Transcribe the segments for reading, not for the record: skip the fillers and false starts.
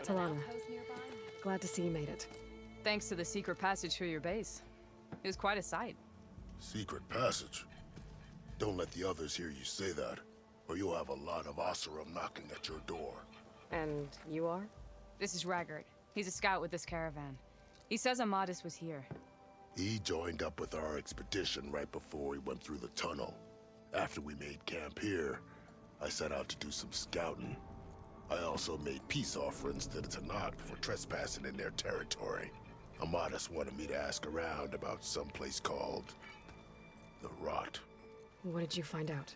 Talanah, glad to see you made it. Thanks to the secret passage through your base. It was quite a sight. Secret passage? Don't let the others hear you say that, or you'll have a lot of Oseram knocking at your door. And you are? This is Raggart. He's a scout with this caravan. He says Amadis was here. He joined up with our expedition right before we went through the tunnel. After we made camp here, I set out to do some scouting. I also made peace offerings to the Talanah for trespassing in their territory. Amadis wanted me to ask around about some place called the Rot. What did you find out?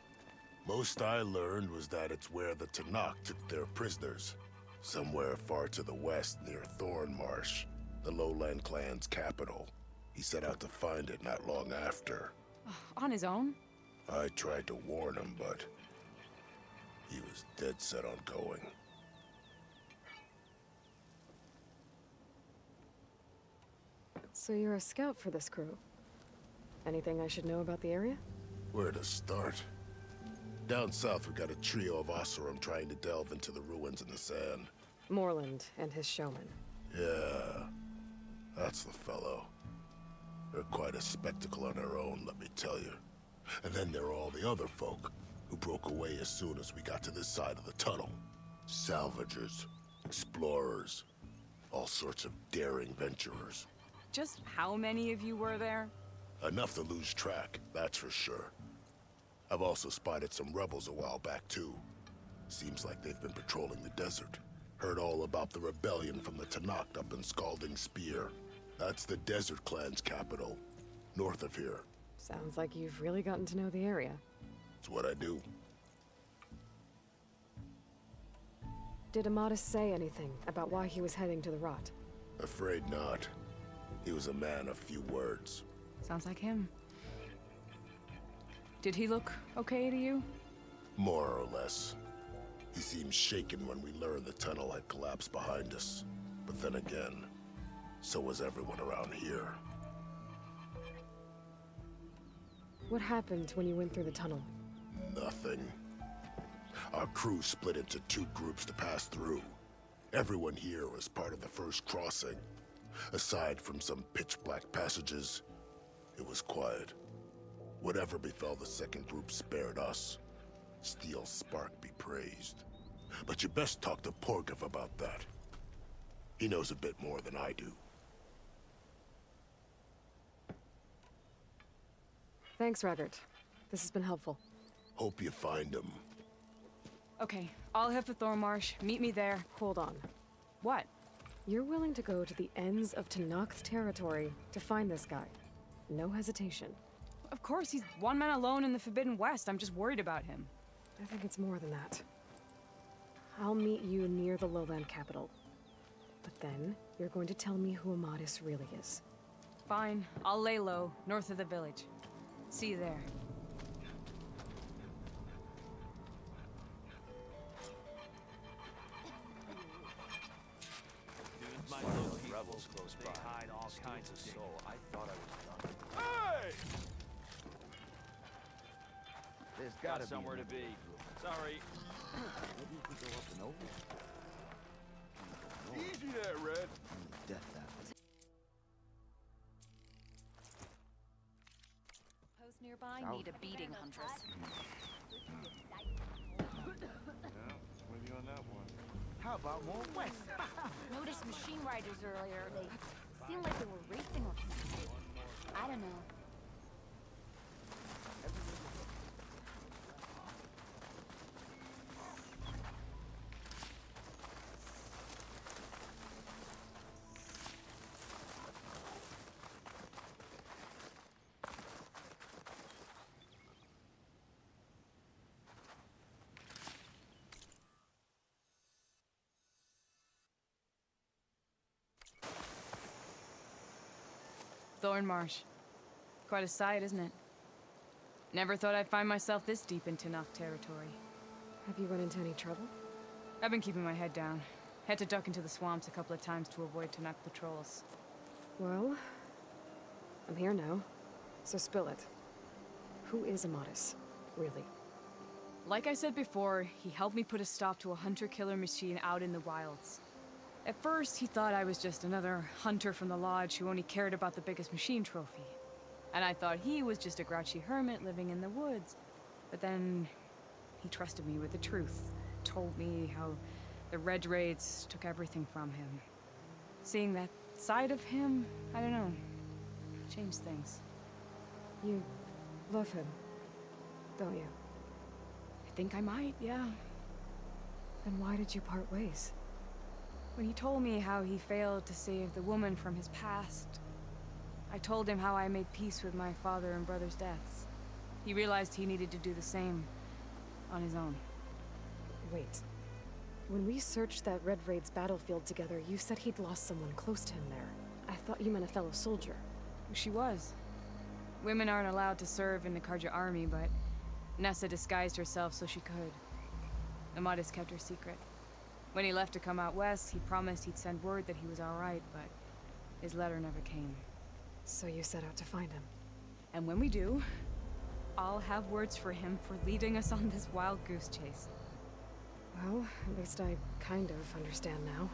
Most I learned was that it's where the Talanah took their prisoners. Somewhere far to the west near Thornmarsh, the Lowland clan's capital. He set out to find it not long after. On his own? I tried to warn him, but he was dead set on going. So you're a scout for this crew. Anything I should know about the area? Where to start? Down south, we got a trio of Oseram trying to delve into the ruins in the sand. Moreland and his showman. Yeah, that's the fellow. They're quite a spectacle on their own, let me tell you. And then there are all the other folk, who broke away as soon as we got to this side of the tunnel. Salvagers, explorers, all sorts of daring venturers. Just how many of you were there? Enough to lose track, that's for sure. I've also spotted some rebels a while back, too. Seems like they've been patrolling the desert. Heard all about the rebellion from the Talanah up in Scalding Spear. That's the Desert Clan's capital, north of here. Sounds like you've really gotten to know the area. It's what I do. Did Amadis say anything about why he was heading to the Rot? Afraid not. He was a man of few words. Sounds like him. Did he look okay to you? More or less. He seemed shaken when we learned the tunnel had collapsed behind us. But then again, so was everyone around here. What happened when you went through the tunnel? Nothing. Our crew split into two groups to pass through. Everyone here was part of the first crossing. Aside from some pitch-black passages, it was quiet. Whatever befell the second group spared us. Steel Spark be praised. But you best talk to Porgov about that. He knows a bit more than I do. Thanks, Raggart. This has been helpful. Hope you find him. Okay, I'll head for Thornmarsh. Meet me there. Hold on. What? You're willing to go to the ends of Tanakh's territory to find this guy. No hesitation. Of course, he's one man alone in the Forbidden West. I'm just worried about him. I think it's more than that. I'll meet you near the lowland capital. But then, you're going to tell me who Amadis really is. Fine. I'll lay low, north of the village. See you there. My little rebels close by. They hide all kinds of soul. I thought I was done. Hey! There's gotta be somewhere to be. Sorry. Maybe if we go up and over. Easy there, Red. Death that. Post nearby need a beating, Huntress. Maybe on that one. How about more west? Noticed machine riders earlier. They seemed like they were racing or something. I don't know. Thornmarsh. Quite a sight, isn't it? Never thought I'd find myself this deep in Talanah territory. Have you run into any trouble? I've been keeping my head down. Had to duck into the swamps a couple of times to avoid Talanah patrols. Well, I'm here now, so spill it. Who is Amadis, really? Like I said before, he helped me put a stop to a hunter-killer machine out in the wilds. At first, he thought I was just another hunter from the lodge who only cared about the biggest machine trophy. And I thought he was just a grouchy hermit living in the woods. But then he trusted me with the truth, told me how the Red Raids took everything from him. Seeing that side of him, I don't know, changed things. You love him, don't you? I think I might, yeah. Then why did you part ways? When he told me how he failed to save the woman from his past, I told him how I made peace with my father and brother's deaths. He realized he needed to do the same on his own. Wait. When we searched that Red Raid's battlefield together, you said he'd lost someone close to him there. I thought you meant a fellow soldier. She was. Women aren't allowed to serve in the Karja army, but Nessa disguised herself so she could. Amadis kept her secret. When he left to come out west, he promised he'd send word that he was alright, but his letter never came. So you set out to find him. And when we do, I'll have words for him for leading us on this wild goose chase. Well, at least I kind of understand now.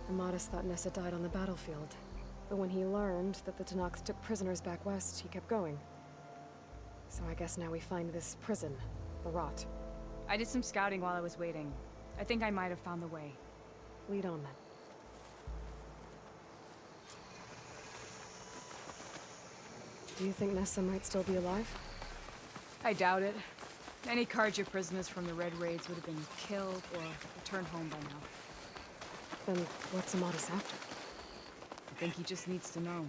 Amadis thought Nessa died on the battlefield, but when he learned that the Tanakhs took prisoners back west, he kept going. So I guess now we find this prison, the Rot. I did some scouting while I was waiting. I think I might have found the way. Lead on then. Do you think Nessa might still be alive? I doubt it. Any Karja prisoners from the Red Raids would have been killed or returned home by now. Then what's Amadis after? I think he just needs to know.